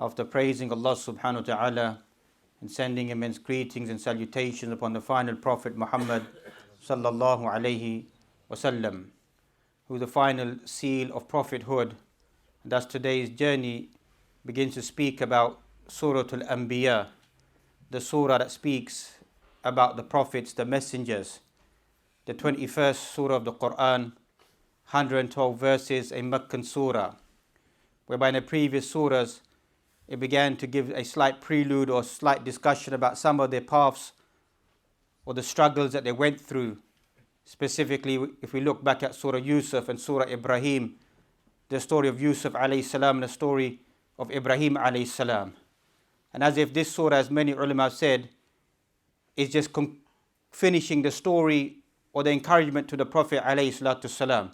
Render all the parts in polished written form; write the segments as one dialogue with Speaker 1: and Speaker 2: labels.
Speaker 1: After praising Allah subhanahu wa ta'ala and sending immense greetings and salutations upon the final Prophet Muhammad sallallahu alayhi wasallam, who is the final seal of prophethood. And thus today's journey begins to speak about Surah Al-Anbiya, the surah that speaks about the prophets, the messengers, the 21st surah of the Quran, 112 verses, a Meccan surah, whereby in the previous surahs it began to give a slight prelude or slight discussion about some of their paths or the struggles that they went through. Specifically, if we look back at Surah Yusuf and Surah Ibrahim, the story of Yusuf alayhi salam and the story of Ibrahim alayhi salam. And as if this surah, as many ulama have said, is just finishing the story or the encouragement to the Prophet alayhi salatu salam.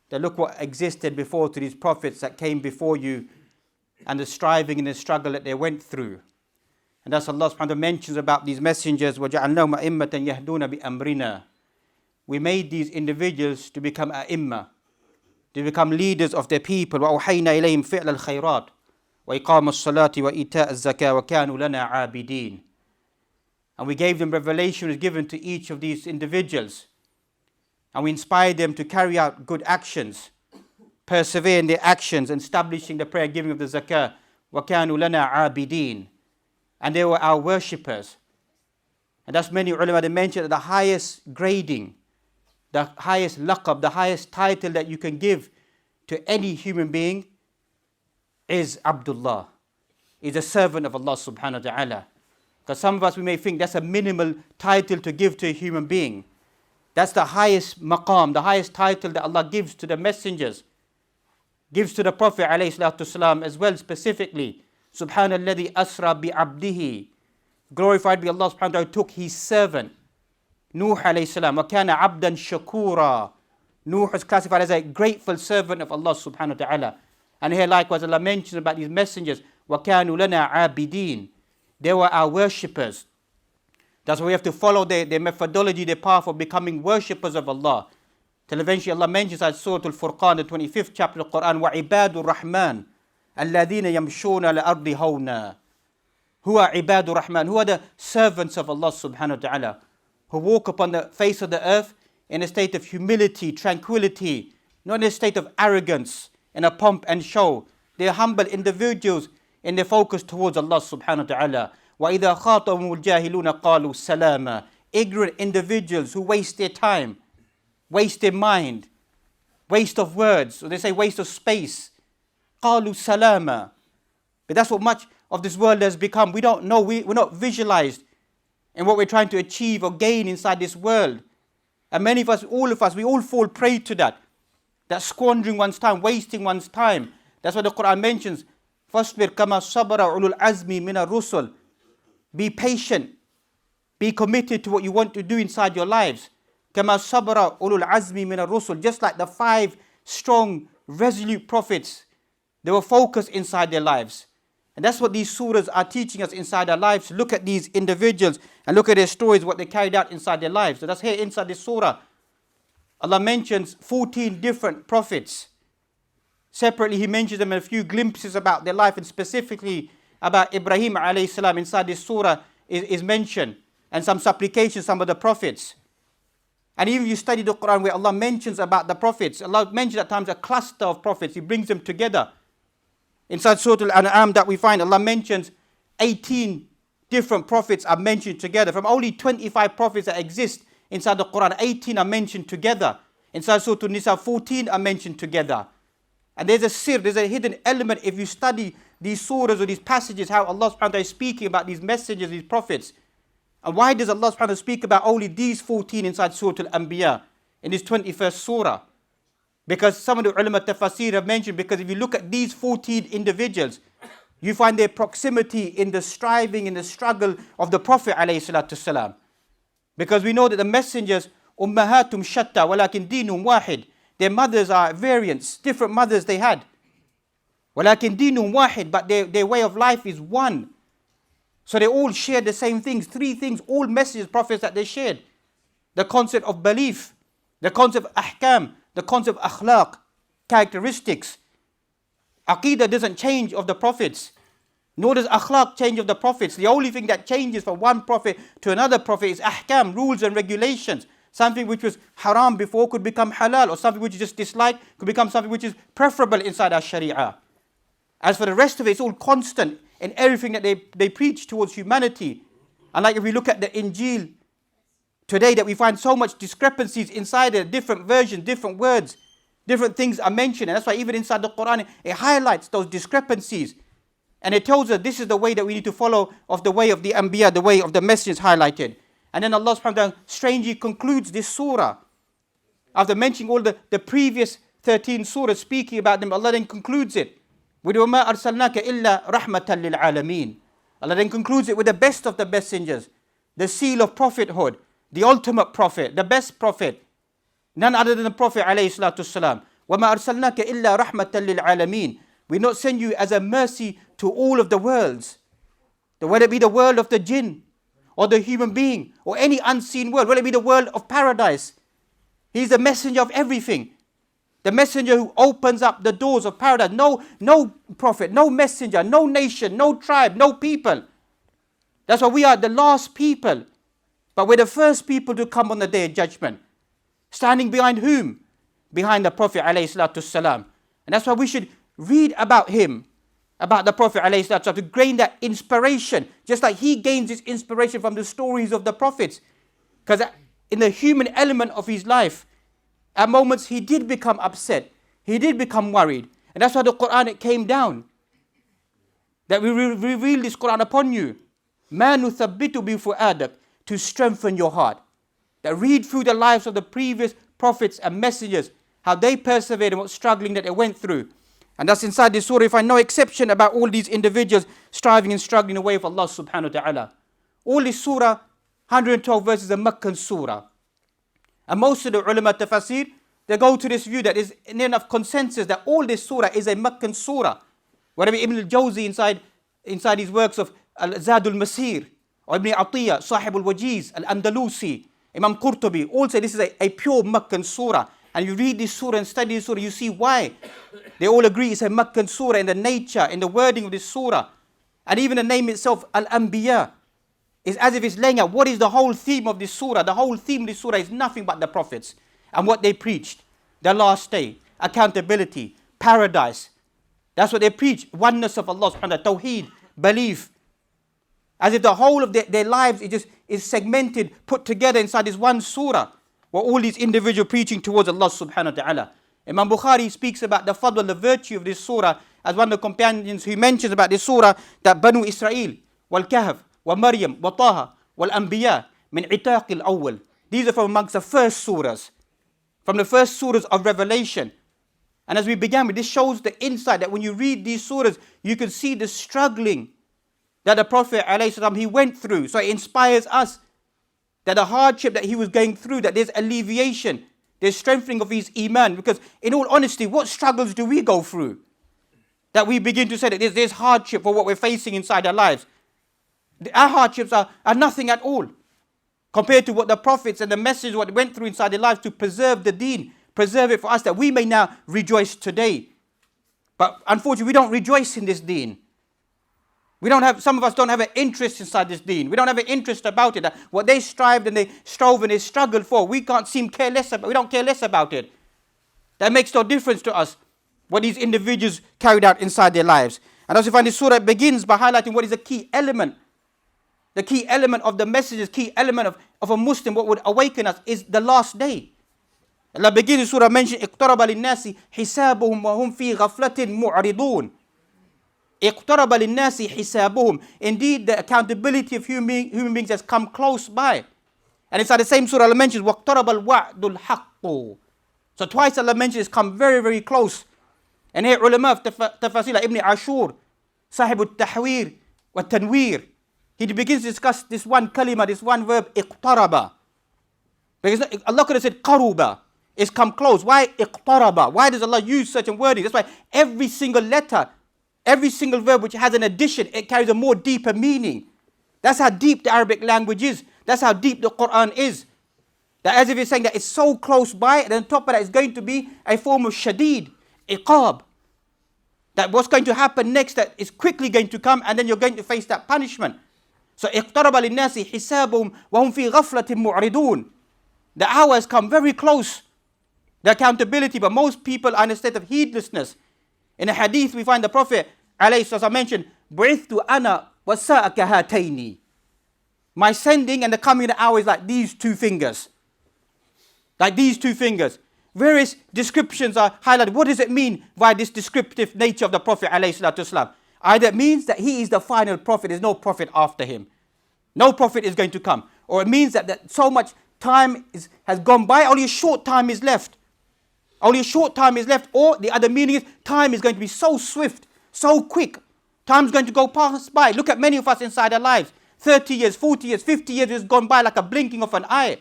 Speaker 1: That look what existed before to these prophets that came before you, and the striving and the struggle that they went through. And that's Allah subhanahu wa ta'ala mentions about these messengers, وَجَعَلْنَاهُمْ أَئِمَّةً يَهْدُونَ بِأَمْرِنَا. We made these individuals to become a'imma, to become leaders of their people. وَأَوْحَيْنَا إِلَيْهِمْ فِعْلَ الْخَيْرَاتِ وَإِقَامَ الصَّلَاةِ وَإِيتَاءَ الزَّكَاةِ وَكَانُوا لَنَا عَابِدِينَ. And we gave them revelation was given to each of these individuals. And we inspired them to carry out good actions, persevere in their actions, establishing the prayer, giving of the zakah. وَكَانُوا لَنَا عَابِدِينَ. And they were our worshippers. And that's many ulama, they mentioned that the highest grading, the highest laqab, the highest title that you can give to any human being is Abdullah, is a servant of Allah subhanahu wa ta'ala. Because some of us, we may think that's a minimal title to give to a human being. That's the highest maqam, the highest title that Allah gives to the messengers, gives to the Prophet alayhi salatu wasalam as well specifically. Subhanalladhi asra bi abdihi. Glorified be Allah subhanahu wa ta'ala, took his servant, Nuh alayhi salam, wa kana abdan shakura. Nuh is classified as a grateful servant of Allah subhanahu wa ta'ala. And here likewise Allah mentions about these messengers, wa kanu lana abidin. They were our worshippers. That's why we have to follow their methodology, their path of becoming worshippers of Allah. Till eventually Allah mentions at Surah Al-Furqan, the 25th chapter of the Quran, وَعِبَادُ الرَّحْمَنِ الَّذِينَ يَمْشُونَ لَأَرْضِ هَوْنًا. Who are Ibadu Rahman? Who are the servants of Allah subhanahu wa ta'ala, who walk upon the face of the earth in a state of humility, tranquility, not in a state of arrogance, in a pomp and show. They are humble individuals in their focus towards Allah subhanahu wa ta'ala. وَإِذَا خَاطَبَهُمُ الْجَاهِلُونَ قَالُوا سَلَامًا. Ignorant individuals who waste their time, waste their mind, waste of words, or they say waste of space. قَالُوا سَلَامًا. But that's what much of this world has become. We don't know, we're not visualized in what we're trying to achieve or gain inside this world. And many of us, we all fall prey to that. That squandering one's time, wasting one's time. That's what the Quran mentions. فَاصْبِرْ كَمَا صَبَرَ أُولُو الْعَزْمِ مِنَ الرُّسُلِ. Be patient. Be committed to what you want to do inside your lives. كَمَا صَبَرَ أُولُو الْعَزْمِ مِنَ الرُّسُلِ. Just like the 5 strong, resolute prophets, they were focused inside their lives. And that's what these surahs are teaching us inside our lives. Look at these individuals and look at their stories, what they carried out inside their lives. So that's here inside this surah. Allah mentions 14 different prophets. Separately, He mentions them in a few glimpses about their life, and specifically about Ibrahim alayhi salam inside this surah is mentioned, and some supplications, some of the prophets. And even if you study the Quran where Allah mentions about the prophets, Allah mentions at times a cluster of prophets. He brings them together. Inside Surah Al-Anbiya that we find, Allah mentions 18 different prophets are mentioned together. From only 25 prophets that exist inside the Quran, 18 are mentioned together. Inside Surah Al-Nisa, 14 are mentioned together. And there's a sir, there's a hidden element if you study these surahs or these passages, how Allah subhanahu wa ta'ala is speaking about these messengers, these prophets. And why does Allah subhanahu wa ta'ala speak about only these 14 inside Surah Al-Anbiya in this 21st surah? Because some of the ulama tafasir have mentioned, because if you look at these 14 individuals, you find their proximity in the striving, in the struggle of the Prophet alayhi salatu salam. Because we know that the messengers, ummahatum shatta walakin dinum wahid. Their mothers are variants, different mothers they had. Walakin dinum wahid, but their way of life is one. So they all shared the same things, 3 things, all messages, prophets that they shared. The concept of belief, the concept of ahkam, the concept of akhlaq, characteristics. Aqidah doesn't change of the prophets. Nor does akhlaq change of the prophets. The only thing that changes from one prophet to another prophet is ahkam, rules and regulations. Something which was haram before could become halal, or something which is just disliked could become something which is preferable inside our sharia. As for the rest of it, it's all constant in everything that they preach towards humanity. And like if we look at the Injil today, that we find so much discrepancies inside it, different versions, different words, different things are mentioned. And that's why even inside the Quran, it highlights those discrepancies. And it tells us this is the way that we need to follow, of the way of the Anbiya, the way of the messengers highlighted. And then Allah subhanahu wa ta'ala strangely concludes this surah. After mentioning all the previous 13 surahs speaking about them, Allah then concludes it with وَمَا أَرْسَلْنَاكَ إِلَّا رَحْمَةً لِلْعَالَمِينَ. Allah then concludes it with the best of the messengers, the seal of prophethood, the ultimate prophet, the best prophet, none other than the Prophet alayhi salatu wasalam. وَمَا أَرْسَلْنَاكَ إِلَّا رَحْمَةً لِلْعَالَمِينَ. We not send you as a mercy to all of the worlds. Whether it be the world of the jinn, or the human being, or any unseen world, whether it be the world of paradise. He's the messenger of everything. The messenger who opens up the doors of paradise. No prophet, no messenger, no nation, no tribe, no people. That's why we are the last people. But we're the first people to come on the day of judgment. Standing behind whom? Behind the Prophet ﷺ. And that's why we should read about him, about the Prophet ﷺ, to gain that inspiration. Just like he gains his inspiration from the stories of the prophets. Because in the human element of his life, at moments he did become upset. He did become worried. And that's why the Quran, it came down. That we reveal this Quran upon you. مَا نُثَبِّتُ بِفُؤَادَكَ, to strengthen your heart. That read through the lives of the previous prophets and messengers, how they persevered and what struggling that they went through. And that's inside this surah. You find no exception about all these individuals striving and struggling away from Allah subhanahu wa ta'ala. All this surah, 112 verses, a Meccan surah. And most of the ulama tafasir, they go to this view that there's enough consensus that all this surah is a Meccan surah. Whatever Ibn al-Jawzi inside his works of Al-Zad al-Masir, or Ibn Atiyah, Sahib al-Wajiz, Al-Andalusi, Imam Qurtubi, all say this is a pure Meccan surah. And you read this surah and study this surah, you see why. They all agree it's a Meccan surah in the nature, in the wording of this surah. And even the name itself, Al-Anbiya, is as if it's laying out what is the whole theme of this surah. The whole theme of this surah is nothing but the prophets and what they preached. The last day, accountability, paradise. That's what they preach. Oneness of Allah subhanahu wa ta'ala, tawheed, belief. As if the whole of their lives is segmented, put together inside this one surah. Where all these individual preaching towards Allah subhanahu wa ta'ala. Imam Bukhari speaks about the fadl, the virtue of this surah, as one of the companions who mentions about this surah, that Banu Israel, wal-Kahf, wa-Maryam, wa-Taha, wal-Anbiya, min itaq al-awwal. These are from amongst the first surahs, from the first surahs of Revelation. And as we began with, this shows the insight that when you read these surahs, you can see the struggling that the Prophet ﷺ, he went through. So it inspires us that the hardship that he was going through, that there's alleviation, there's strengthening of his iman. Because in all honesty, what struggles do we go through? That we begin to say that there's hardship for what we're facing inside our lives. Our hardships are nothing at all compared to what the prophets and the messengers what went through inside their lives to preserve the deen, preserve it for us, that we may now rejoice today. But unfortunately, we don't rejoice in this deen. Some of us don't have an interest inside this deen. We don't have an interest about it. What they strived and they strove and they struggled for, we don't care less about it. That makes no difference to us, what these individuals carried out inside their lives. And as you find, this surah begins by highlighting what is the key element. The key element of the messages, key element of a Muslim, what would awaken us, is the last day. Allah begins the surah mentioning, اقترب للناس حسابهم وهم في غفلة معرضون. اقترب للناس حسابهم. Indeed, the accountability of human beings has come close by. And inside the same surah, Allah mentions, واقترب الوعد الحق. So twice Allah mentions it's come very, very close. And here ulama of tafasir like Ibn Ashur, Sahib al-Tahwir wa Tanwir, he begins to discuss this one kalima, this one verb, اقترب. Because Allah could have said qaruba, it's come close. Why iqtaraba? Why does Allah use such a wording? That's why every single letter, every single verb which has an addition, it carries a more deeper meaning. That's how deep the Arabic language is. That's how deep the Quran is. That as if it's saying that it's so close by, and on top of that is going to be a form of shadid, iqab. That what's going to happen next, that is quickly going to come, and then you're going to face that punishment. So اقترب للناس حسابهم وهم في غفلة معرضون. The hour has come very close, the accountability, but most people are in a state of heedlessness. In a hadith we find the Prophet, as I mentioned, بعثت أنا والساعة كهاتين. My sending and the coming of the hour is like these two fingers. Like these two fingers. Various descriptions are highlighted. What does it mean by this descriptive nature of the Prophet ﷺ? Either it means that he is the final prophet, there's no prophet after him. No prophet is going to come. Or it means that so much time has gone by, only a short time is left. Only a short time is left. Or the other meaning is time is going to be so swift, so quick. Time is going to go past by. Look at many of us inside our lives. 30 years, 40 years, 50 years has gone by like a blinking of an eye.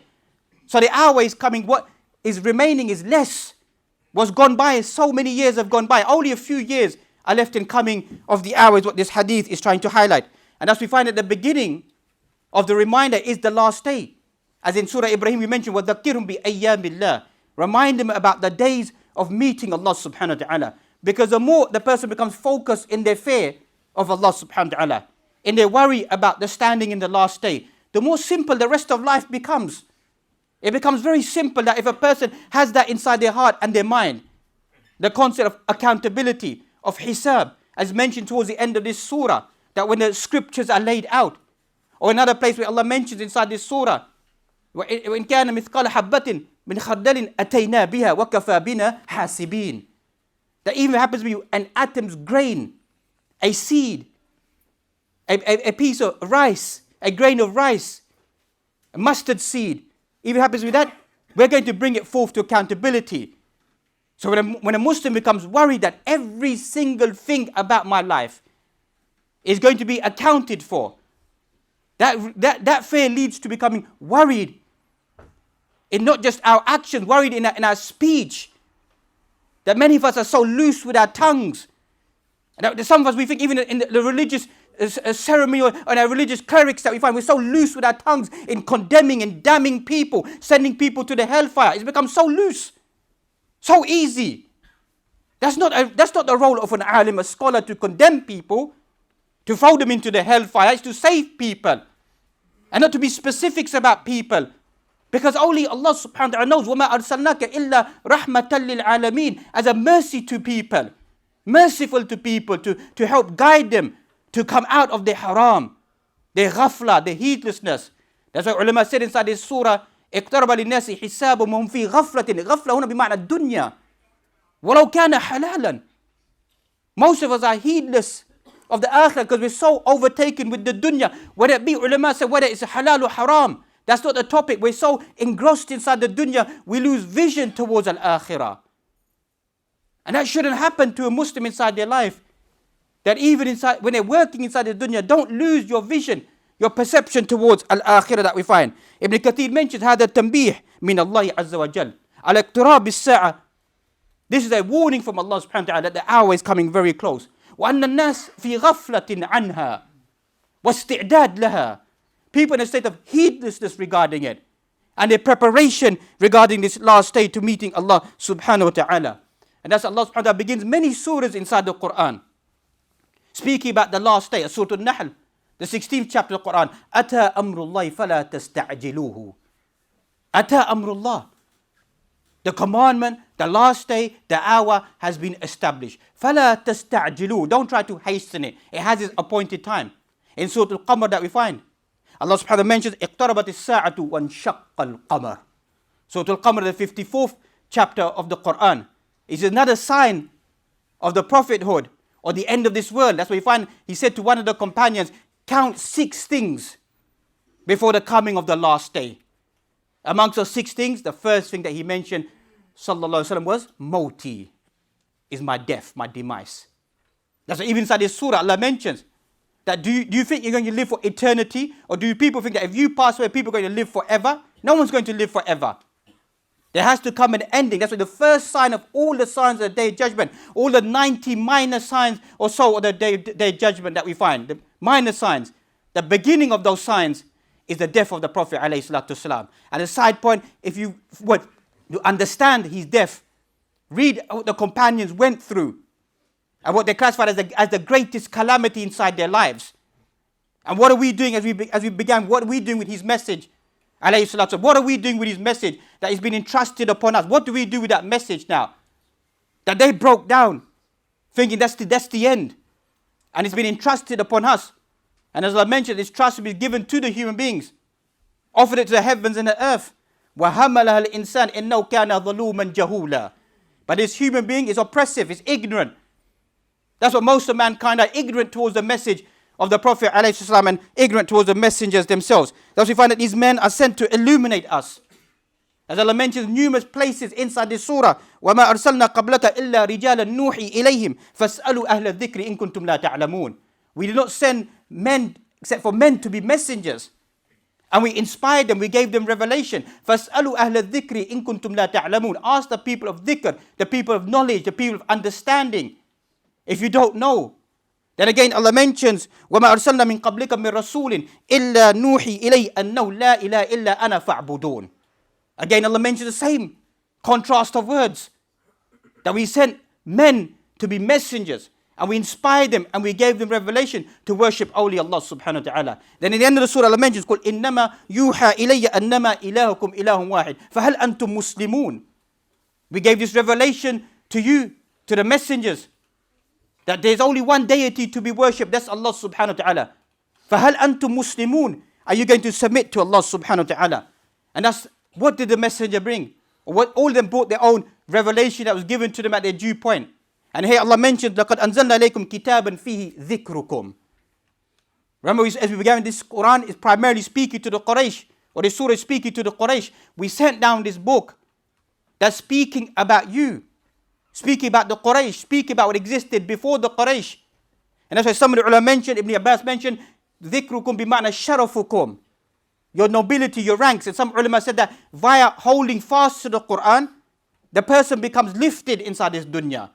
Speaker 1: So the hour is coming. What is remaining is less. What's gone by is so many years have gone by. Only a few years are left in coming of the hour is what this hadith is trying to highlight. And as we find at the beginning of the reminder is the last day. As in Surah Ibrahim we mentioned, وَذَكِّرْهُمْ بِأَيَّامِ اللَّهِ. Remind them about the days of meeting Allah subhanahu wa ta'ala. Because the more the person becomes focused in their fear of Allah subhanahu wa ta'ala, in their worry about the standing in the last day, the more simple the rest of life becomes. It becomes very simple that if a person has that inside their heart and their mind, the concept of accountability, of hisab, as mentioned towards the end of this surah, that when the scriptures are laid out, or another place where Allah mentions inside this surah, وَإِنْ كَانَ مِثْقَالَ حَبَّةٍ مِنْ خَرْدَلٍ أَتَيْنَا بِهَا وَكَفَى بِنَا حَاسِبِينَ. That even happens to be an atom's grain, a seed, a piece of rice, a grain of rice, a mustard seed, even happens with that, we're going to bring it forth to accountability. So when a Muslim becomes worried that every single thing about my life is going to be accounted for, that fear leads to becoming worried in not just our actions, worried in our speech. That many of us are so loose with our tongues. And some of us, we think even in the religious ceremony or our religious clerics that we find, we're so loose with our tongues in condemning and damning people, sending people to the hellfire. It's become so loose, so easy. That's not the role of an alim, a scholar, to condemn people, to throw them into the hellfire. It's to save people and not to be specifics about people. Because only Allah subhanahu wa ta'ala knows, وَمَا أَرْسَلْنَاكَ إِلَّا رَحْمَةً لِلْعَالَمِينَ, as a mercy to people, merciful to people, to help guide them to come out of their haram, their ghafla, their heedlessness. That's why ulama said inside this surah, اقترب للناس حسابهم وهم في غفلة. غفلة هنا بمعنى الدنيا ولو كان حلالا. Most of us are heedless of the akhirah because we're so overtaken with the dunya. Whether it be, ulama said, whether it's halal or haram, that's not the topic. We're so engrossed inside the dunya, we lose vision towards al-akhirah. And that shouldn't happen to a Muslim inside their life. That even inside, when they're working inside the dunya, don't lose your vision, your perception towards al-akhirah that we find. Ibn Kathir mentions هذا التنبيه من الله عز وجل على اقتراب الساعة. This is a warning from Allah subhanahu wa ta'ala that the hour is coming very close. وأن الناس في غفلة عنها واستعداد لها. People in a state of heedlessness regarding it, and their preparation regarding this last day to meeting Allah subhanahu wa ta'ala. And that's Allah subhanahu wa ta'ala begins many surahs inside the Quran speaking about the last day. Surah Al-Nahl, the 16th chapter of the Quran. أَتَى أَمْرُ اللَّهِ فَلَا تَسْتَعْجِلُوهُ. أَتَى أَمْرُ اللَّهِ. The commandment, the last day, the hour has been established. فَلَا تَسْتَعْجِلُوهُ. Don't try to hasten it. It has its appointed time. In Surah Al-Qamar that we find, Allah subhanahu wa ta'ala mentions اقتربت الساعة وانشق القمر. Surah Al-Qamar, the 54th chapter of the Quran, is another sign of the prophethood or the end of this world. That's what we find. He said to one of the companions, count 6 things before the coming of the last day. Amongst those 6 things, the first thing that he mentioned, sallallahu alaihi wasallam, was mawti, is my death, my demise. That's what even inside this surah Allah mentions. That do you think you're going to live for eternity? Or do people think that if you pass away, people are going to live forever? No one's going to live forever. There has to come an ending. That's why the first sign of all the signs of the day of judgment, all the 90 minor signs or so of the day of judgment that we find, the minor signs, the beginning of those signs is the death of the Prophet ﷺ. And a side point, if you understand his death, read what the companions went through and what they classified as the greatest calamity inside their lives. And what are we doing as we began? What are we doing with his message? Alayhi salatu. What are we doing with his message that has been entrusted upon us? What do we do with that message now? That they broke down, thinking that's the end. And it's been entrusted upon us. And as I mentioned, this trust will be given to the human beings. Offered it to the heavens and the earth. وَحَمَلَهَا الْإِنسَانِ إِنَّهُ كَانَ ظَلُومًا جَهُولًا. But this human being is oppressive, is ignorant. That's what most of mankind are, ignorant towards the message of the Prophet ﷺ and ignorant towards the messengers themselves. Thus we find that these men are sent to illuminate us. As Allah mentions numerous places inside this surah, وَمَا أَرْسَلْنَا قَبْلَكَ إِلَّا رِجَالًا نُوحِي إِلَيْهِمْ فَاسْأَلُوا أَهْلَ الذِّكْرِ إِن كُنتُمْ لَا تَعْلَمُونَ. We did not send men except for men to be messengers. And we inspired them, we gave them revelation. فَاسْأَلُوا أَهْلَ الذِّكْرِ إِن كُنتُمْ لَا تَعْلَمُونَ. Ask the people of dhikr, the people of knowledge, the people of understanding. If you don't know. Then again Allah mentions وَمَا أَرْسَلْنَا مِن قَبْلِكَ مِن رَسُولٍ إِلَّا نُوحِي إِلَيْهِ أَنَّهُ لَا إِلَهَ إِلَّا أَنَا فَاعْبُدُونَ. Again Allah mentions the same contrast of words. That we sent men to be messengers. And we inspired them and we gave them revelation to worship only Allah subhanahu wa ta'ala. Then in the end of the surah Allah mentions قُلْ إِنَّمَا يُوحَى إِلَيَّ أَنَّمَا إِلَهُكُمْ إِلَهٌ وَاحِدٌ فَهَلْ أَنْتُمْ مُسْلِمُونَ. We gave this revelation to you, to the messengers, that there's only one deity to be worshipped, that's Allah subhanahu wa ta'ala. فَهَلْ أَنْتُمْ مُسْلِمُونَ. Are you going to submit to Allah subhanahu wa ta'ala? And that's what did the messenger bring? All of them brought their own revelation that was given to them at their due point. And here Allah mentioned, لَقَدْ أَنزَلْنَا إِلَيْكُمْ كِتَابًا فِيهِ ذِكْرُكُمْ. Remember, as we began, this Quran is primarily speaking to the Quraysh, or this surah is speaking to the Quraysh. We sent down this book that's speaking about you, speaking about the Quraysh, speaking about what existed before the Quraysh. And that's why some of the ulama mentioned, Ibn Abbas mentioned, ذِكْرُكُمْ بِمَعْنَى شَرَفُكُمْ. Your nobility, your ranks. And some ulama said that via holding fast to the Quran, the person becomes lifted inside this dunya.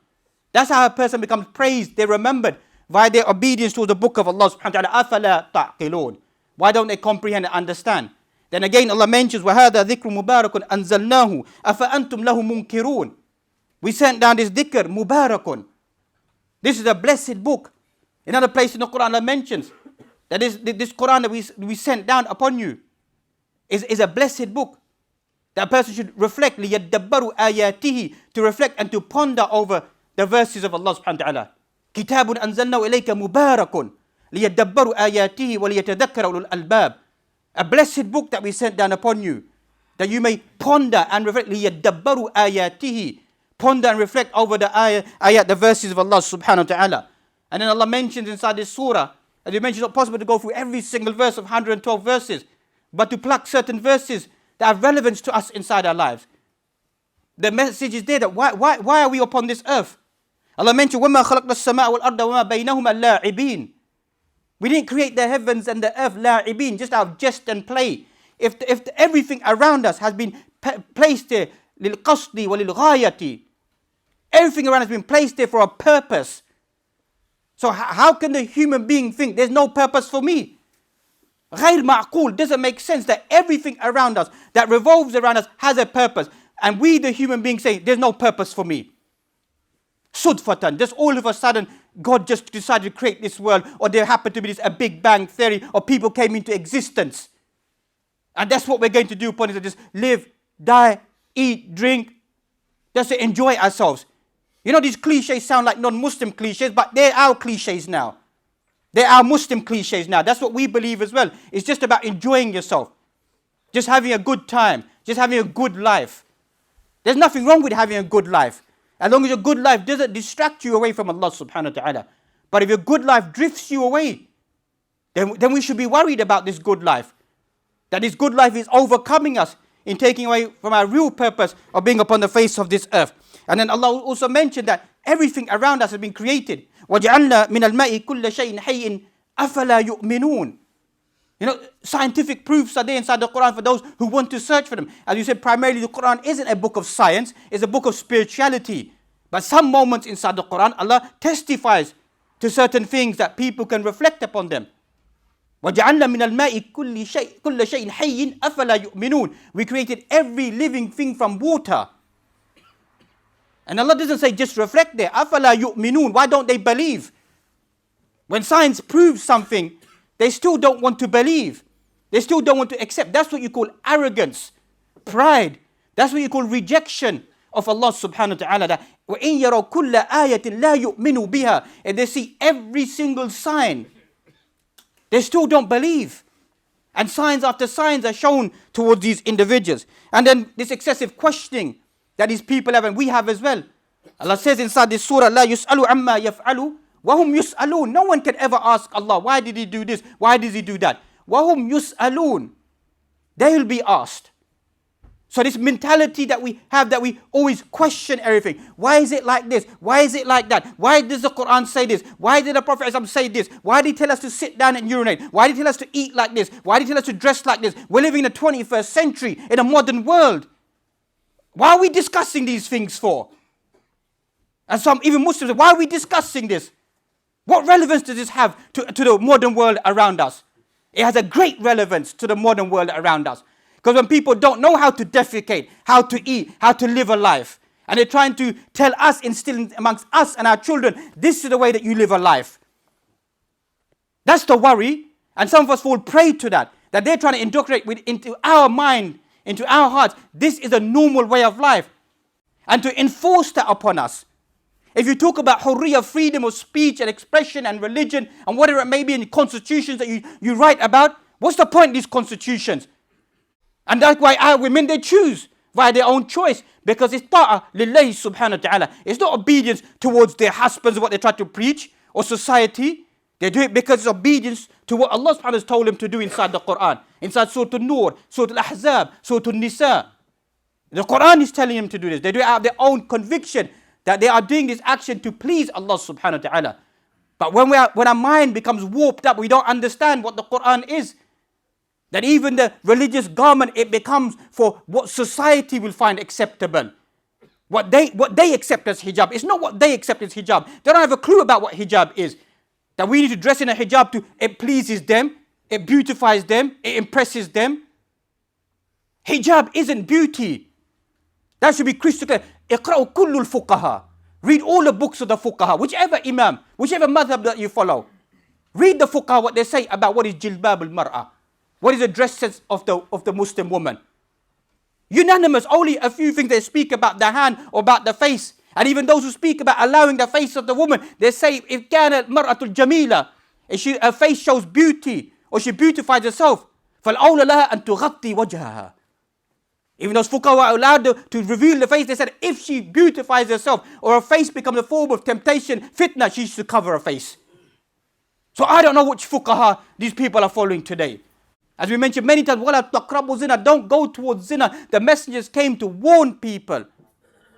Speaker 1: That's how a person becomes praised, they're remembered via their obedience to the book of Allah subhanahu wa ta'ala. أَفَلَا تَعْقِلُونَ. Why don't they comprehend and understand? Then again Allah mentions, وَهَذَا ذِكْرُ مُبَارَكٌ أَنزَلْنَاهُ أَفَأَنْتُمْ لَهُ مُنْكِرُونَ. We sent down this dhikr, mubarakun. This is a blessed book. Another place in the Quran Allah mentions that this Quran that we sent down upon you is a blessed book. That a person should reflect, لِيَدَّبَّرُوا آيَاتِهِ, to reflect and to ponder over the verses of Allah subhanahu wa ta'ala. كِتَابٌ أَنزَلْنَاهُ إِلَيْكَ مُبَارَكٌ لِيَدَّبَّرُوا آيَاتِهِ وَلِيَتَذَكَّرَ أُولُو الْأَلْبَابِ. A blessed book that we sent down upon you, that you may ponder and reflect, لِيَدَّبَّرُوا آيَاتِهِ, ponder and reflect over the ayat, the verses of Allah subhanahu wa ta'ala. And then Allah mentions inside this surah, as we mentioned, it's not possible to go through every single verse of 112 verses, but to pluck certain verses that have relevance to us inside our lives. The message is there that why are we upon this earth? Allah mentioned, وَمَا خَلَقْنَا السَّمَاءَ وَالْأَرْضَ وَمَا بَيْنَهُمَا لَاعِبِينَ. We didn't create the heavens and the earth لَاعِبِينَ, just out of jest and play. If everything around us has been placed there, لِلْقَصْدِ وَلِلْغَايَةِ. Everything around us has been placed there for a purpose. So how can the human being think there's no purpose for me? غَيْر مَعْقُول. Doesn't make sense that everything around us, that revolves around us, has a purpose. And we, the human beings, say, there's no purpose for me. Sudfatan, just all of a sudden, God just decided to create this world, or there happened to be a Big Bang theory, or people came into existence. And that's what we're going to do upon it, just live, die, eat, drink, just to enjoy ourselves. You know, these cliches sound like non-Muslim cliches, but they're our cliches now. They're our Muslim cliches now. That's what we believe as well. It's just about enjoying yourself. Just having a good time. Just having a good life. There's nothing wrong with having a good life. As long as your good life doesn't distract you away from Allah subhanahu wa ta'ala. But if your good life drifts you away, then we should be worried about this good life. That this good life is overcoming us in taking away from our real purpose of being upon the face of this earth. And then Allah also mentioned that everything around us has been created. وَجَعَلْنَا مِنَ الْمَاءِ كُلَّ شَيْءٍ حَيٍّ أَفَلَا يُؤْمِنُونَ. You know, scientific proofs are there inside the Quran for those who want to search for them. As you said, primarily the Quran isn't a book of science, it's a book of spirituality. But some moments inside the Quran, Allah testifies to certain things that people can reflect upon them. وَجَعَلْنَا مِنَ الْمَاءِ كُلَّ شَيْءٍ حَيٍّ أَفَلَا يُؤْمِنُونَ. We created every living thing from water. And Allah doesn't say just reflect there. أَفَلَا يُؤْمِنُونَ. Why don't they believe? When science proves something, they still don't want to believe. They still don't want to accept. That's what you call arrogance, pride. That's what you call rejection of Allah subhanahu wa ta'ala. That وَإِن يَرَوْا كُلَّ آيَةٍ لَا يُؤْمِنُوا بِهَا. If they see every single sign, they still don't believe. And signs after signs are shown towards these individuals. And then this excessive questioning that these people have, and we have as well. Allah says inside this surah, لا يسألوا عما يفعلوا وهم يسألون. No one can ever ask Allah, why did he do this? Why does he do that? وهم يسألون. They will be asked. So this mentality that we have, that we always question everything. Why is it like this? Why is it like that? Why does the Quran say this? Why did the Prophet say this? Why did he tell us to sit down and urinate? Why did he tell us to eat like this? Why did he tell us to dress like this? We're living in the 21st century, in a modern world. Why are we discussing these things for? And some, even Muslims, why are we discussing this? What relevance does this have to the modern world around us? It has a great relevance to the modern world around us. Because when people don't know how to defecate, how to eat, how to live a life, and they're trying to tell us, instill amongst us and our children, this is the way that you live a life. That's the worry. And some of us fall prey to that. That they're trying to indoctrinate into our mind, into our hearts. This is a normal way of life. And to enforce that upon us. If you talk about hurriya, freedom of speech and expression and religion and whatever it may be in the constitutions that you write about, what's the point of these constitutions? And that's why our women, they choose via their own choice, because it's ta'a lillahi subhanahu wa ta'ala. It's not obedience towards their husbands, what they try to preach, or society. They do it because it's obedience to what Allah subhanahu wa ta'ala has told them to do inside the Quran. Inside Surah Al-Nur, Surah Al-Ahzab, Surah Al-Nisa. The Quran is telling them to do this. They do it out of their own conviction that they are doing this action to please Allah subhanahu wa ta'ala. But when our mind becomes warped up, we don't understand what the Quran is. That even the religious garment, it becomes for what society will find acceptable. What they accept as hijab. It's not what they accept as hijab. They don't have a clue about what hijab is. That we need to dress in a hijab it pleases them, it beautifies them, it impresses them. Hijab isn't beauty. That should be crystal clear. اقرأوا كل الفقهاء. Read all the books of the fuqaha, whichever imam, whichever madhab that you follow. Read the fuqaha, what they say about what is jilbab al-mar'ah. What is the dress sense of the Muslim woman? Unanimous, only a few things they speak about the hand or about the face. And even those who speak about allowing the face of the woman, they say, if كانت مرأة الجميلة, if her face shows beauty, or she beautifies herself, فالأولى لها أن تغطي وجهها. Even those fuqaha are allowed to reveal the face, they said, if she beautifies herself, or her face becomes a form of temptation, fitna, she should cover her face. So I don't know which fuqaha these people are following today. As we mentioned many times, وَلَا تَقْرَبُوا zina, don't go towards zina. The messengers came to warn people,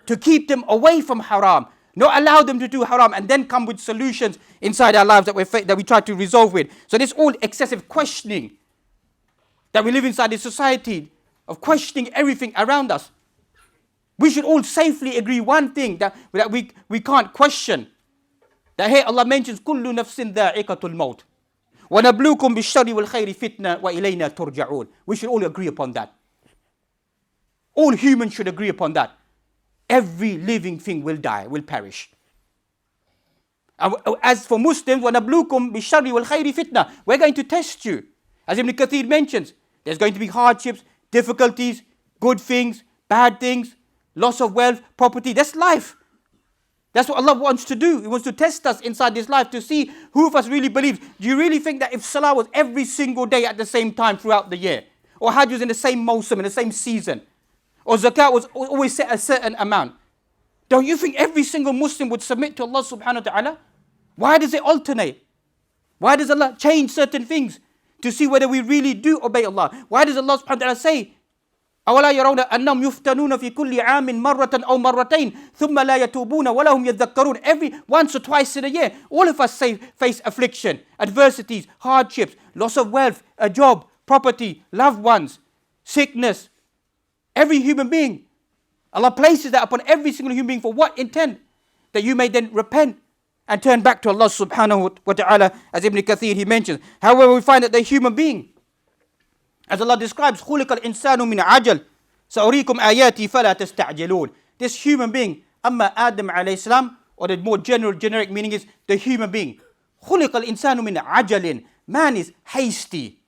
Speaker 1: to keep them away from haram, not allow them to do haram, and then come with solutions inside our lives that we try to resolve with. So this all excessive questioning that we live inside this society of questioning everything around us. We should all safely agree one thing that we can't question. That here Allah mentions كُلُّ نَفْسٍ ذَائِقَةُ الْمَوْتِ وَنَبْلُوكُمْ بِالشَّرِّ وَالْخَيْرِ فِتْنَةً وَإِلَيْنَا تُرْجَعُونَ. We should all agree upon that. All humans should agree upon that. Every living thing will die, will perish. As for Muslims, وَنَبْلُوكُمْ بِالشَّرِّ وَالْخَيْرِ فِتْنَةً. We're going to test you. As Ibn Kathir mentions, there's going to be hardships, difficulties, good things, bad things, loss of wealth, property. That's life. That's what Allah wants to do. He wants to test us inside this life to see who of us really believes. Do you really think that if Salah was every single day at the same time throughout the year, or Hajj was in the same mawsum, in the same season, or Zakat was always set a certain amount, don't you think every single Muslim would submit to Allah subhanahu wa ta'ala? Why does it alternate? Why does Allah change certain things to see whether we really do obey Allah? Why does Allah subhanahu wa ta'ala say, أولا يرون أنهم يفتنون في كل عام مرة أو مرتين ثم لا يتوبون ولا هم يذكرون. Every once or twice in a year, all of us face affliction, adversities, hardships, loss of wealth, a job, property, loved ones, sickness. Every human being. Allah places that upon every single human being for what intent? That you may then repent and turn back to Allah subhanahu wa ta'ala, as Ibn Kathir he mentions. However, we find that the human being, as Allah describes, خُلِقَ الْإِنسَانُ مِنْ عَجَلٍ سَأُرِيكُمْ آيَاتِي فَلَا تَسْتَعْجِلُونَ. This human being, Amma Adam alayhi salam, or the more general, generic meaning is the human being. خُلِقَ الْإِنسَانُ مِنْ عَجَلٍ. Man is hasty.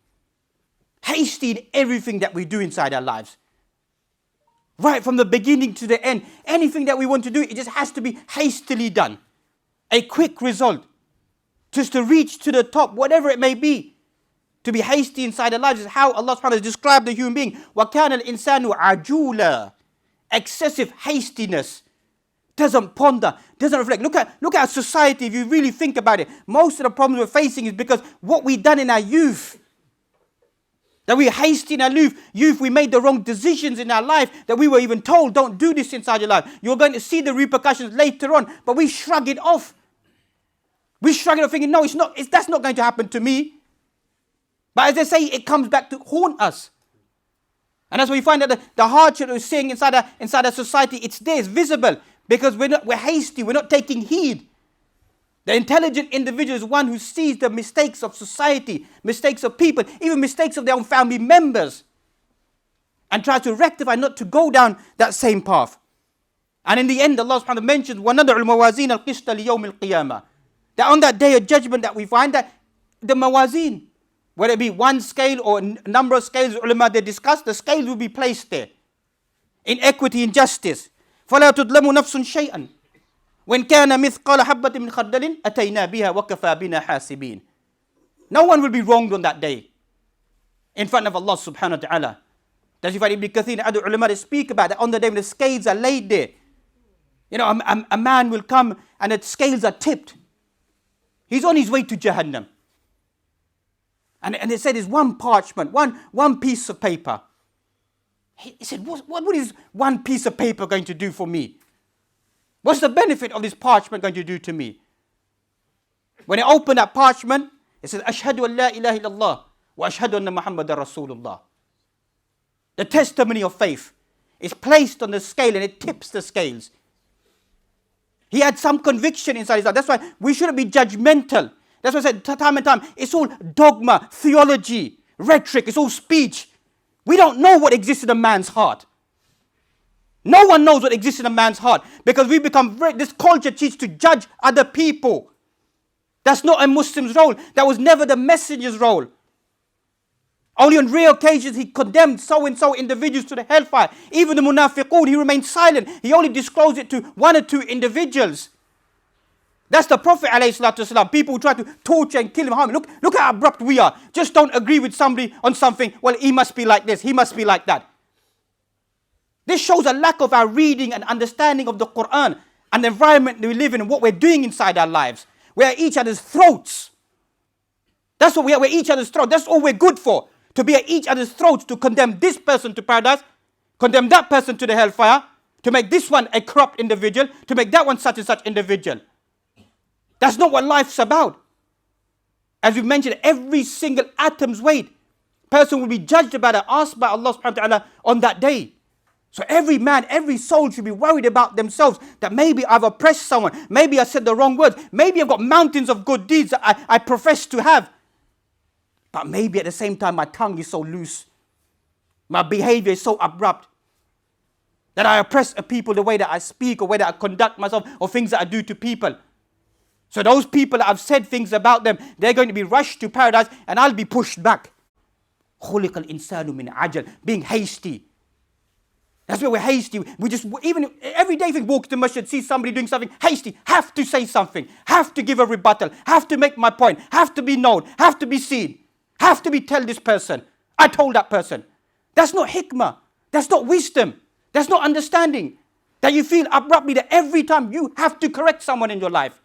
Speaker 1: Hasty in everything that we do inside our lives. Right from the beginning to the end, anything that we want to do, it just has to be hastily done. A quick result. Just to reach to the top, whatever it may be. To be hasty inside our lives is how Allah subhanahu wa ta'ala described the human being. وَكَانَ الْإِنسَانُ عَجُولًا. Excessive hastiness. Doesn't ponder, doesn't reflect. Look at our society, if you really think about it. Most of the problems we're facing is because what we've done in our youth. That we hasty in our youth, we made the wrong decisions in our life, that we were even told, don't do this inside your life. You're going to see the repercussions later on, but we shrug it off. We shrug it off thinking, no, that's not going to happen to me. But as they say, it comes back to haunt us. And that's why we find that the hardship that we're seeing inside our society, it's there, it's visible. Because we're hasty, we're not taking heed. The intelligent individual is one who sees the mistakes of society, mistakes of people, even mistakes of their own family members, and tries to rectify, not to go down that same path. And in the end, Allah subhanahu wa ta'ala mentions, وَنَضَعُ الْمَوَازِينَ الْقِسْطَ لِيَوْمِ الْقِيَامَةِ. That on that day of judgment that we find that the mawazin, whether it be one scale or a number of scales, ulama they discuss, the scales will be placed there. In equity and justice. فَلَا تُظْلَمُ نَفْسٌ شَيْئًا وَإِنْ كَانَ مِثْقَالَ حَبَّةٍ مِنْ خَرْدَلٍ أَتَيْنَا بِهَا وَكَفَى بِنَا حَاسِبِينَ. No one will be wronged on that day in front of Allah subhanahu wa ta'ala. That's why Ibn Kathir and other ulama they speak about that on the day when the scales are laid there. You know, a man will come and the scales are tipped. He's on his way to Jahannam. And they said there's one parchment, one piece of paper. He said, what is one piece of paper going to do for me? What's the benefit of this parchment going to do to me? When I open that parchment, it says, Ashhadu an la ilaha illallah wa ashhadu anna Muhammadan Rasulullah. The testimony of faith is placed on the scale and it tips the scales. He had some conviction inside his heart. That's why we shouldn't be judgmental. That's why I said time and time, it's all dogma, theology, rhetoric, it's all speech. We don't know what exists in a man's heart. No one knows what exists in a man's heart because we become this culture teaches to judge other people. That's not a Muslim's role. That was never the messenger's role. Only on rare occasions he condemned so-and-so individuals to the hellfire. Even the munafiqun, he remained silent. He only disclosed it to one or two individuals. That's the Prophet ﷺ. People who try to torture and kill him, harm him. Look how abrupt we are. Just don't agree with somebody on something. Well, he must be like this. He must be like that. This shows a lack of our reading and understanding of the Quran and the environment that we live in and what we're doing inside our lives. We're at each other's throats. That's what we are. We're at each other's throats. That's all we're good for. To be at each other's throats, to condemn this person to paradise, condemn that person to the hellfire, to make this one a corrupt individual, to make that one such and such individual. That's not what life's about. As we mentioned, every single atom's weight, person will be judged about it, asked by Allah subhanahu wa ta'ala on that day. So every man, every soul should be worried about themselves, that maybe I've oppressed someone, maybe I said the wrong words, maybe I've got mountains of good deeds that I profess to have. But maybe at the same time my tongue is so loose, my behavior is so abrupt, that I oppress people the way that I speak or way that I conduct myself or things that I do to people. So those people that I've said things about them, they're going to be rushed to paradise and I'll be pushed back. خُلِقَ الْإِنسَانُ مِنْ عَجَلٍ. Being hasty. That's why we're hasty. We just, even every day if we walk to the masjid, see somebody doing something hasty, have to say something, have to give a rebuttal, have to make my point, have to be known, have to be seen, have to be tell this person, I told that person. That's not hikmah. That's not wisdom. That's not understanding. That you feel abruptly that every time you have to correct someone in your life.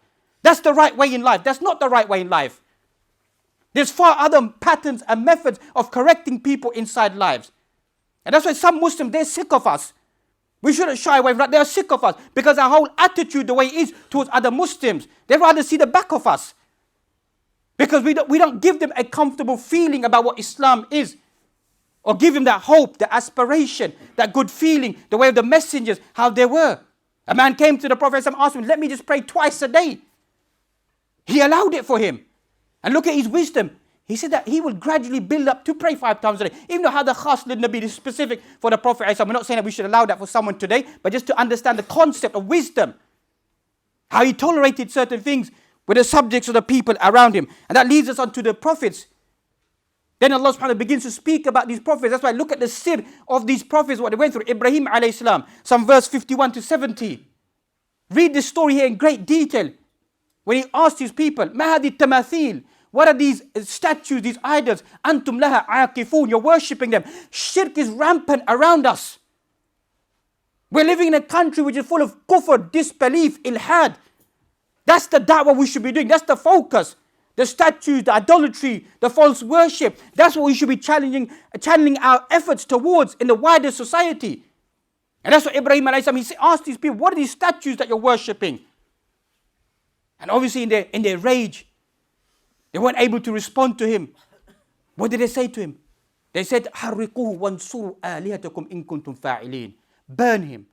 Speaker 1: That's the right way in life. That's not the right way in life. There's far other patterns and methods of correcting people inside lives. And that's why some Muslims, they're sick of us. We shouldn't shy away from that. They're sick of us because our whole attitude, the way it is towards other Muslims, they'd rather see the back of us. Because we don't give them a comfortable feeling about what Islam is. Or give them that hope, that aspiration, that good feeling, the way of the messengers, how they were. A man came to the Prophet and asked him, let me just pray twice a day. He allowed it for him. And look at his wisdom. He said that he will gradually build up to pray 5 times a day. Even though the khas lid Nabi is specific for the Prophet. We're not saying that we should allow that for someone today, but just to understand the concept of wisdom. How he tolerated certain things with the subjects of the people around him. And that leads us on to the prophets. Then Allah subhanahu wa ta'ala begins to speak about these prophets. That's why look at the sir of these prophets, what they went through. Ibrahim alayhi salam, some verse 51 to 70. Read this story here in great detail. When he asked his people, Ma hadi tamathil, what are these statues, these idols? Antum laha aakifun, you're worshipping them. Shirk is rampant around us. We're living in a country which is full of kufr, disbelief, ilhad. That's the da'wah we should be doing. That's the focus. The statues, the idolatry, the false worship. That's what we should be channeling our efforts towards in the wider society. And that's what Ibrahim alayhi salam, he asked these people, what are these statues that you're worshipping? And obviously in their rage, they weren't able to respond to him. What did they say to him? They said, حَرِّقُوهُ وَانْصُرُوا آلِهَتَكُمْ إِن كُنْتُمْ فَاعِلِينَ. Burn him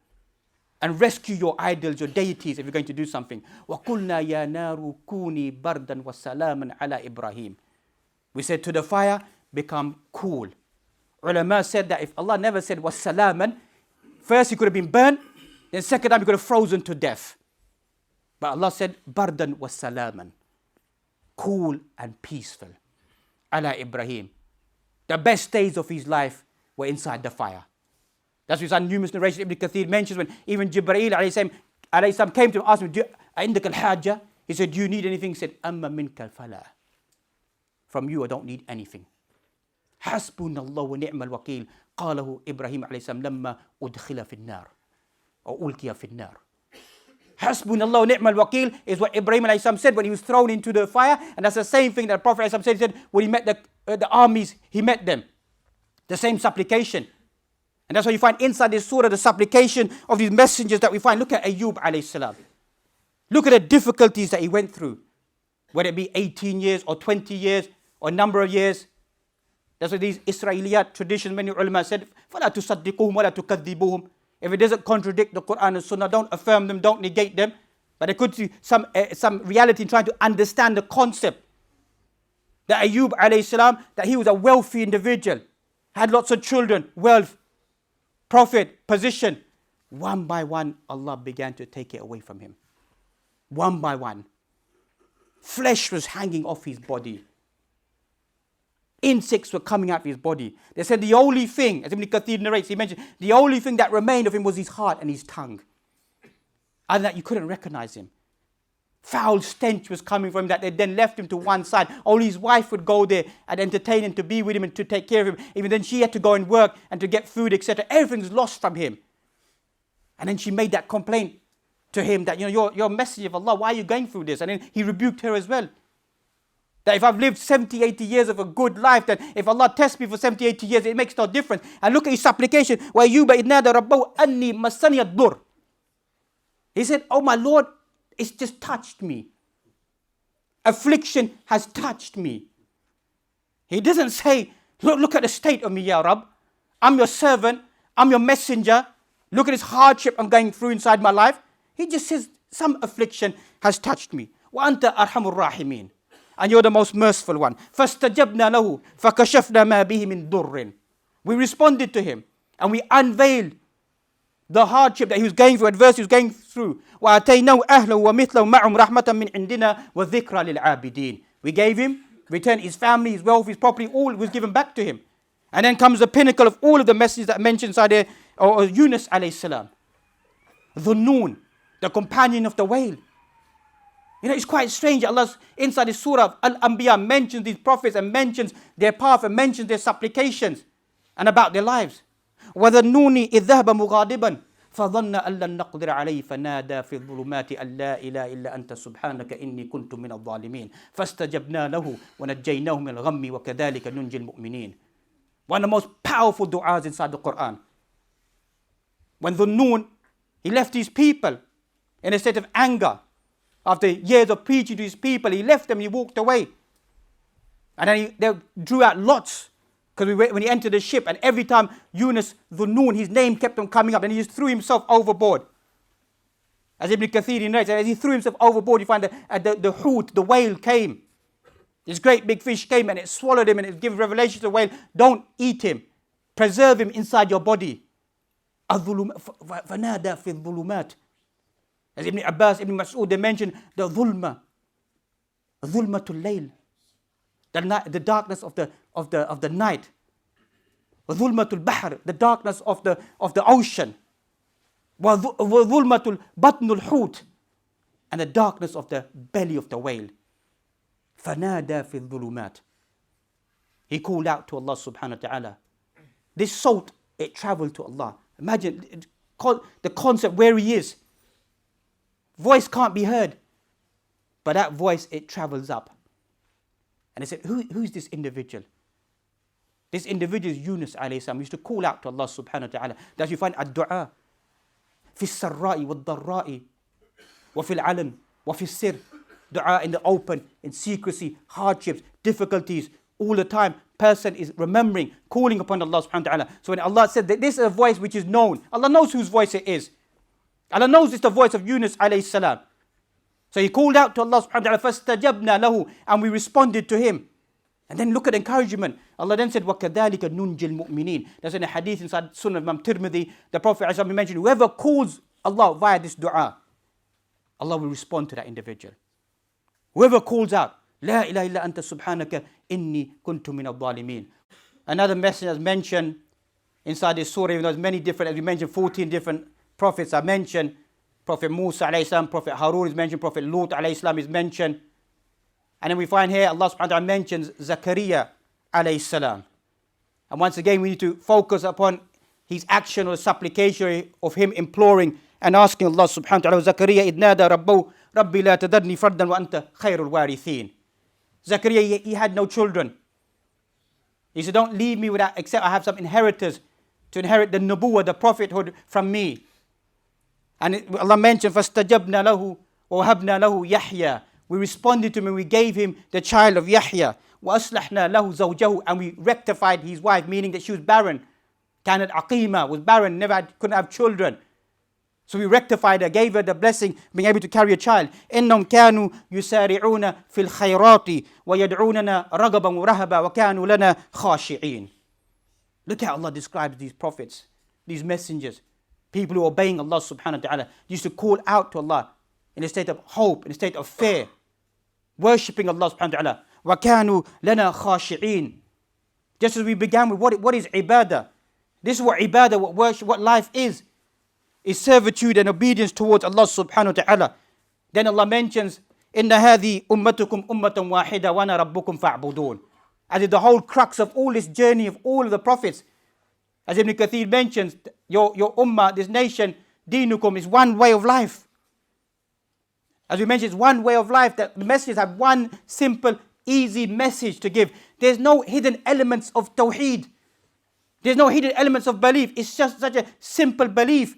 Speaker 1: and rescue your idols, your deities if you're going to do something. وَقُلْنَا يَا نَارُ كُونِي بَرْدًا وَسَلَامًا عَلَى إِبْرَاهِيمَ. We said to the fire, become cool. Ulama said that if Allah never said وَسَلَامًا, first he could have been burned, then second time he could have frozen to death. But Allah said, بَرْدًا وَسَلَامًا. Cool and peaceful. Ala Ibrahim. The best days of his life were inside the fire. That's why numerous narrations Ibn Kathir mentions when even Jibreel alayhi salam came to him and asked him, عندك الحاجة? He said, do you need anything? He said, أما منك فلا. From you I don't need anything. حسبنا الله ونعم الوكيل قاله إبراهيم عليه السلام لما أدخل في النار أو ألقي في النار. حسبنا الله ونعم الوكيل is what Ibrahim alayhi salam said when he was thrown into the fire, and that's the same thing that the Prophet alayhi salam said when he met the armies, he met them. The same supplication. And that's why you find inside this surah the supplication of these messengers that we find. Look at Ayyub alayhi salam. Look at the difficulties that he went through. Whether it be 18 years or 20 years or a number of years. That's why these Israeliyat traditions, many ulama said, فَلَا تُصَدِّقُهُمْ وَلَا تُكَذِّبُهُمْ. If it doesn't contradict the Quran and Sunnah, don't affirm them, don't negate them. But there could be some reality in trying to understand the concept. That Ayyub alayhi salam, that he was a wealthy individual. Had lots of children, wealth, prophet, position. One by one, Allah began to take it away from him. One by one. Flesh was hanging off his body. Insects were coming out of his body. They said the only thing, as Ibn Kathir narrates, he mentioned, the only thing that remained of him was his heart and his tongue. Other than that, you couldn't recognize him. Foul stench was coming from him that they then left him to one side. Only his wife would go there and entertain him, to be with him and to take care of him. Even then she had to go and work and to get food, etc. Everything's lost from him. And then she made that complaint to him that, you're a messenger of Allah, why are you going through this? And then he rebuked her as well. That if I've lived 70, 80 years of a good life, then if Allah tests me for 70, 80 years, it makes no difference. And look at his supplication. وَأَيُّوبَ إِذْ نَادَى رَبَّهُ أَنِّي مَسَّنِيَ الضُّرُّ. He said, oh my Lord, it's just touched me. Affliction has touched me. He doesn't say, look at the state of me, Ya Rabb. I'm your servant. I'm your messenger. Look at this hardship I'm going through inside my life. He just says, some affliction has touched me. وَأَنْتَ أَرْحَمُ الرَّاحِمِينَ. And you're the most merciful one. فَاسْتَجَبْنَا لَهُ فَكَشَفْنَا مَا بِهِ مِنْ ضُرٍّ. We responded to him and we unveiled the hardship that he was going through, adversity he was going through. وَأَتَيْنَوْ أَهْلَهُ وَمِثْلَهُ مَعُمْ رَحْمَةً مِنْ عِنْدِنَا وَذِكْرَى لِلْعَابِدِينَ. We gave him, returned his family, his wealth, his property, all was given back to him. And then comes the pinnacle of all of the messages that mentioned inside there, or Yunus alayhi salam. Dhunnun, the companion of the whale. It's quite strange. Allah inside the Surah Al-Anbiya mentions these prophets and mentions their path and mentions their supplications and about their lives. وَذَنُّونِ إِذْ ذَهَبَ مُغَاضِبًا فَظَنَّ أَن لَّن نَّقْدِرَ عَلَيْهِ فَنَادَى فِي الظُّلُمَاتِ أَن لَّا إِلَهَ إِلَّا أَنتَ سُبْحَانَكَ إِنِّي كُنتُ مِنَ الظَّالِمِينَ فَاسْتَجَبْنَا لَهُ وَنَجَّيْنَاهُ مِنَ الْغَمِّ وَكَذَلِكَ نُنْجِي الْمُؤْمِنِينَ. One of the most powerful du'as inside the Quran. When Dhunnun, he left his people in a state of anger. After years of preaching to his people, he left them and he walked away. And then they drew out lots. Because when he entered the ship, and every time Yunus, Dhunnun, his name kept on coming up, and he just threw himself overboard. As Ibn Kathir narrates, as he threw himself overboard, you find the hoot, the whale came. This great big fish came and it swallowed him and it gave revelation to the whale. Don't eat him. Preserve him inside your body. فَنَادَى فِي الظُّلُمَاتِ. As Ibn Abbas, Ibn Mas'ud, they mentioned the ظُلْمَةul layl. The darkness of the night. وَظُلْمَةُ الْبَحْرِ. The darkness of the ocean. وَظُلْمَةُ الْبَطْنُ الْحُوتِ. And the darkness of the belly of the whale. فَنَادَى فِي الظُّلُمَاتِ. He called out to Allah subhanahu wa ta'ala. This salt, it traveled to Allah. Imagine the concept where he is. Voice can't be heard. But that voice, it travels up. And they said, who's this individual? This individual is Yunus alayhi salam. He used to call out to Allah subhanahu wa ta'ala. That you find ad-du'a. في السراء والضراء وفي العلن وفي السر. Dua in the open, in secrecy, hardships, difficulties, all the time. Person is remembering, calling upon Allah subhanahu wa ta'ala. So when Allah said that this is a voice which is known, Allah knows whose voice it is. Allah knows it's the voice of Yunus alayhi salam. So he called out to Allah subhanahu wa ta'ala, فَاسْتَجَبْنَا لَهُ, and we responded to him. And then look at encouragement. Allah then said, وَكَذَلِكَ نُنْجِ الْمُؤْمِنِينَ. That's in a hadith inside Sunnah Imam Tirmidhi. The Prophet ﷺ mentioned, whoever calls Allah via this dua, Allah will respond to that individual. Whoever calls out, La ilaha illa anta subhanaka inni kuntu min al-zalimin. Another message is mentioned inside this surah, even though there's many different, as we mentioned, 14 different prophets are mentioned. Prophet Musa alayhi salam, Prophet Harun is mentioned, Prophet Lut alayhi salam is mentioned. And then we find here Allah subhanahu wa ta'ala mentions Zakaria alayhi salam. And once again we need to focus upon his action or supplication of him imploring and asking Allah subhanahu wa ta'ala, Zakaria idh nada rabbahu rabbi la tadarni fardan wa anta khairul warithin. Zakaria, he had no children. He said, don't leave me without, except I have some inheritors to inherit the nubuwwah, the prophethood from me. And Allah mentioned, فَاسْتَجَبْنَا لَهُ وَوَهَبْنَا لَهُ يَحْيَى. We responded to him and we gave him the child of Yahya. وَأَصْلَحْنَا لَهُ زَوْجَهُ. And we rectified his wife, meaning that she was barren. كانت عقيمة, was barren, couldn't have children. So we rectified her, gave her the blessing, being able to carry a child. إِنَّهُمْ كَانُوا يُسَارِعُونَ فِي الْخَيْرَاتِ وَيَدْعُونَنَا رَغَبًا وَرَهَبًا وَكَانُوا لَنَا خَاشِعِينَ. Look how Allah describes these prophets, these messengers, people who are obeying Allah subhanahu wa ta'ala. Used to call out to Allah in a state of hope, in a state of fear, worshipping Allah subhanahu wa ta'ala. وَكَانُوا لَنَا خَاشِعِينَ. Just as we began with what is ibadah. This is what ibadah, what worship, what life is servitude and obedience towards Allah subhanahu wa ta'ala. Then Allah mentions, إِنَّ هَذِي أُمَّتُكُمْ أُمَّةً وَاحِدًا وَأَنَا رَبُّكُمْ فَاعْبُدُونَ. As if the whole crux of all this journey of all of the prophets, as Ibn Kathir mentions, your ummah, this nation, dinukum, is one way of life. As we mentioned, it's one way of life, that the messages have one simple, easy message to give. There's no hidden elements of tawheed. There's no hidden elements of belief. It's just such a simple belief.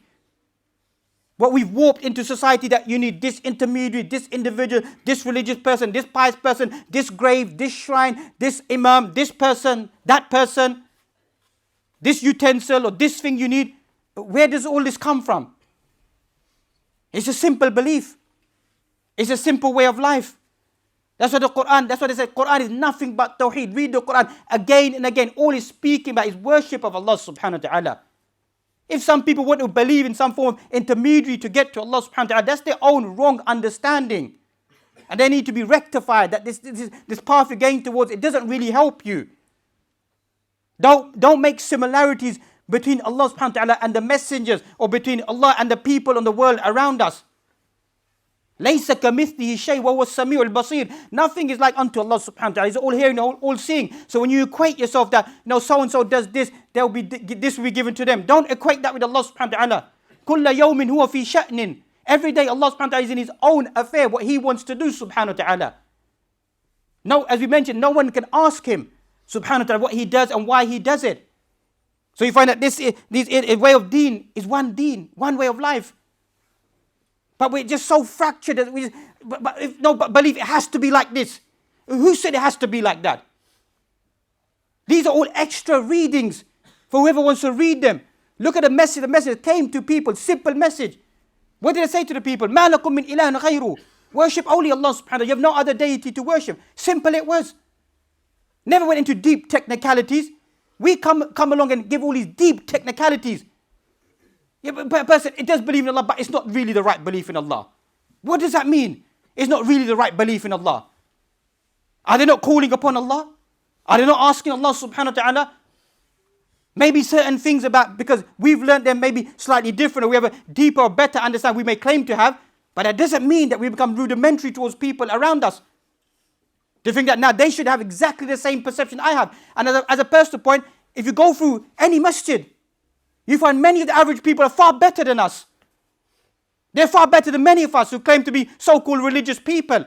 Speaker 1: What we've warped into society, that you need this intermediary, this individual, this religious person, this pious person, this grave, this shrine, this imam, this person, that person, this utensil or this thing you need. Where does all this come from? It's a simple belief. It's a simple way of life. That's what they said, Quran is nothing but tawheed. Read the Quran again and again. All it's speaking about is worship of Allah subhanahu wa ta'ala. If some people want to believe in some form of intermediary to get to Allah subhanahu wa ta'ala, that's their own wrong understanding. And they need to be rectified, that this path you're going towards, it doesn't really help you. Don't make similarities between Allah subhanahu wa ta'ala and the messengers, or between Allah and the people in the world around us. لَيْسَ كَمِثْلِهِ شَيْءٌ وَهُوَ السَّمِيعُ الْبَصِيرُ. Nothing is like unto Allah subhanahu wa ta'ala. He's all hearing, all seeing. So when you equate yourself that, so-and-so does this, this will be given to them. Don't equate that with Allah subhanahu wa ta'ala. كُلَّ يَوْمٍ هُوَ فِي شَأْنٍ. Every day Allah subhanahu wa ta'ala is in His own affair, what He wants to do subhanahu wa ta'ala. No, as we mentioned, no one can ask Him subhanahu wa ta'ala what He does and why He does it. So you find that this way of deen is one way of life. But we're just so fractured that but believe it has to be like this. Who said it has to be like that? These are all extra readings for whoever wants to read them. Look at the message. The message came to people, simple message. What did it say to the people? مَا لَكُم مِّنْ إِلَهٍ غَيْرُ. Worship only Allah subhanahu wa ta'ala. You have no other deity to worship. Simple it was. Never went into deep technicalities. We come along and give all these deep technicalities. Yeah, but a person, it does believe in Allah, but it's not really the right belief in Allah. What does that mean? It's not really the right belief in Allah. Are they not calling upon Allah? Are they not asking Allah subhanahu wa ta'ala? Maybe certain things about, because we've learned them maybe slightly different, or we have a deeper or better understanding we may claim to have, but that doesn't mean that we become rudimentary towards people around us. To think that now they should have exactly the same perception I have. And as a personal point, if you go through any masjid, you find many of the average people are far better than us. They're far better than many of us who claim to be so-called religious people.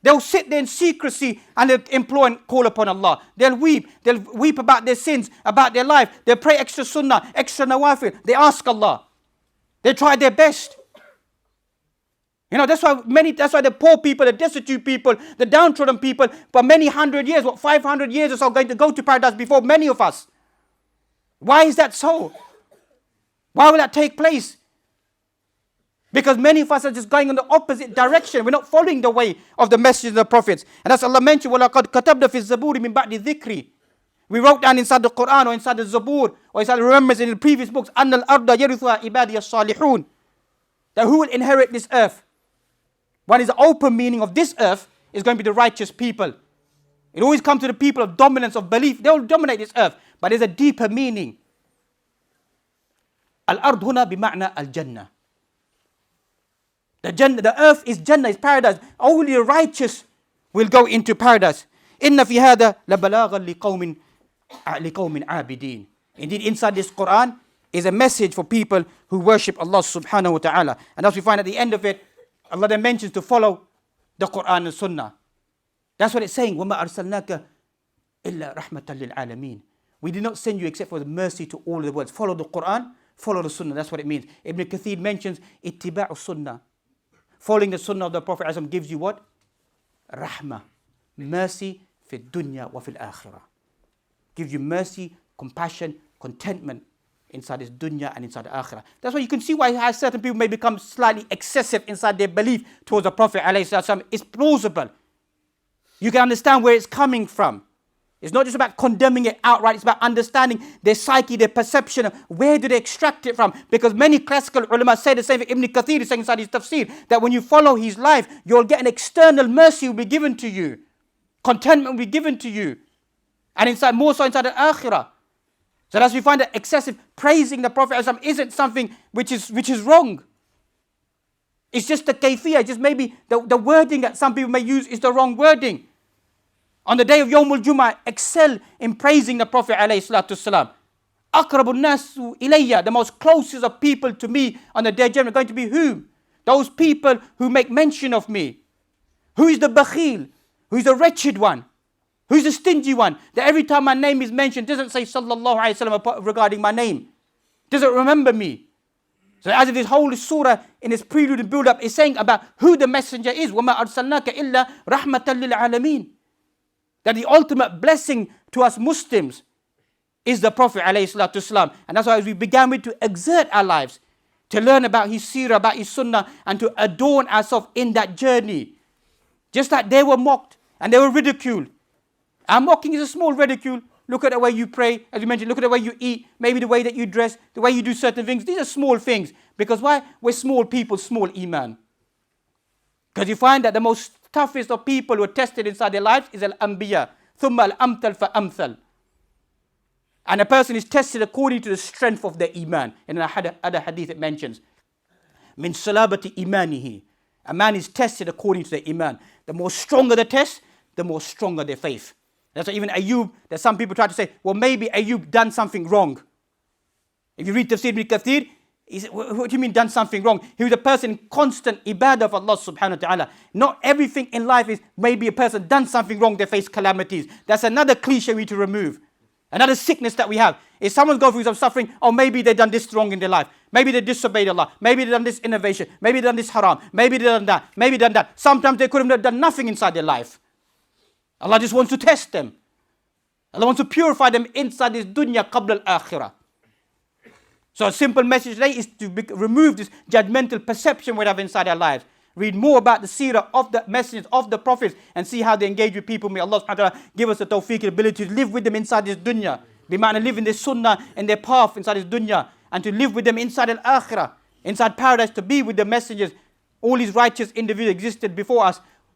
Speaker 1: They'll sit there in secrecy and they'll implore and call upon Allah. They'll weep about their sins, about their life. They'll pray extra sunnah, extra nawafil. They ask Allah. They try their best. You know, that's why the poor people, the destitute people, the downtrodden people, for many 100 years, 500 years or so, going to go to paradise before many of us. Why is that so? Why will that take place? Because many of us are just going in the opposite direction. We're not following the way of the message of the prophets. And as Allah mentioned, وَلَقَدْ كَتَبْنَا فِي الزَّبُورِ مِنْ بَعْدِ الذِّكْرِ. We wrote down inside the Quran or inside the Zabur or inside the remembrance in the previous books, أَنَّ الْأَرْضَ يَرِثُهَا عِبَادِيَ الصَّالِحُونَ. That who will inherit this earth? One is the open meaning of this earth is going to be the righteous people. It always comes to the people of dominance, of belief. They will dominate this earth. But there's a deeper meaning. Al-ard huna bima'na al-jannah. The earth is Jannah, is paradise. Only the righteous will go into paradise. Inna fi hada labalaghan liqawmin abidin. Indeed, inside this Quran is a message for people who worship Allah subhanahu wa ta'ala. And as we find at the end of it, Allah then mentions to follow the Quran and Sunnah. That's what it's saying. وَمَا أَرْسَلْنَاكَ إِلَّا رَحْمَةً لِلْعَالَمِينَ. We did not send you except for the mercy to all of the worlds. Follow the Quran, follow the Sunnah. That's what it means. Ibn Kathir mentions ittiba'u sunnah. Following the Sunnah of the Prophet ﷺ gives you what? Rahmah. Mercy fi dunya wa fil akhirah. Gives you mercy, compassion, contentment inside this dunya and inside the akhirah. That's why you can see why certain people may become slightly excessive inside their belief towards the Prophet ﷺ. It's plausible. You can understand where it's coming from. It's not just about condemning it outright, it's about understanding their psyche, their perception of where do they extract it from. Because many classical ulama say the same thing. Ibn Kathir is saying inside his tafsir that when you follow his life, you'll get an external mercy will be given to you. Contentment will be given to you. And inside, more so inside the akhirah. So as we find that excessive praising the Prophet isn't something which is wrong. It's just the kayfiyah, just maybe the wording that some people may use is the wrong wording. On the day of Yawmul Jum'ah, excel in praising the Prophet ﷺ. Aqrabun nasu ilayya, the most closest of people to me on the day of Judgment are going to be whom? Those people who make mention of me. Who is the bakhil? Who is the wretched one? Who is the stingy one? That every time my name is mentioned, doesn't say sallallahu alayhi wa sallam regarding my name. Doesn't remember me. So as if this whole surah in its prelude and build up is saying about who the messenger is. وَمَا أَرْسَلْنَاكَ إِلَّا رَحْمَةً لِلْعَالَمِينَ. That the ultimate blessing to us Muslims is the Prophet ﷺ. And that's why we began with to exert our lives, to learn about his seerah, about his sunnah, and to adorn ourselves in that journey. Just like they were mocked and they were ridiculed. Our mocking is a small ridicule. Look at the way you pray, as you mentioned, look at the way you eat, maybe the way that you dress, the way you do certain things. These are small things. Because why? We're small people, small iman. Because you find that the most toughest of people who are tested inside their lives is al-Anbiya. ثُمَّ الْأَمْثَلْ فَأَمْثَلْ. And a person is tested according to the strength of their iman. In another hadith it mentions, مِنْ صَلَابَةِ إِمَانِهِ. A man is tested according to their iman. The more stronger the test, the more stronger their faith. That's why even Ayub, that some people try to say, well, maybe Ayub done something wrong. If you read Tafsir ibn Kathir, he said, what do you mean done something wrong? He was a person in constant ibadah of Allah subhanahu wa ta'ala. Not everything in life is maybe a person done something wrong, they face calamities. That's another cliche we need to remove. Another sickness that we have. If someone's going through some suffering, oh, maybe they've done this wrong in their life. Maybe they disobeyed Allah. Maybe they've done this innovation. Maybe they've done this haram. Maybe they've done that. Maybe they've done that. Sometimes they could have done nothing inside their life. Allah just wants to test them. Allah wants to purify them inside this dunya qabla al-akhirah. So a simple message today is to remove this judgmental perception we have inside our lives. Read more about the seerah of the messengers, of the prophets, and see how they engage with people. May Allah subhanahu wa ta'ala give us the tawfiq and ability to live with them inside this dunya. Bima'na live in this sunnah and their path inside this dunya. And to live with them inside al-akhirah, inside paradise, to be with the messengers. All these righteous individuals existed before us.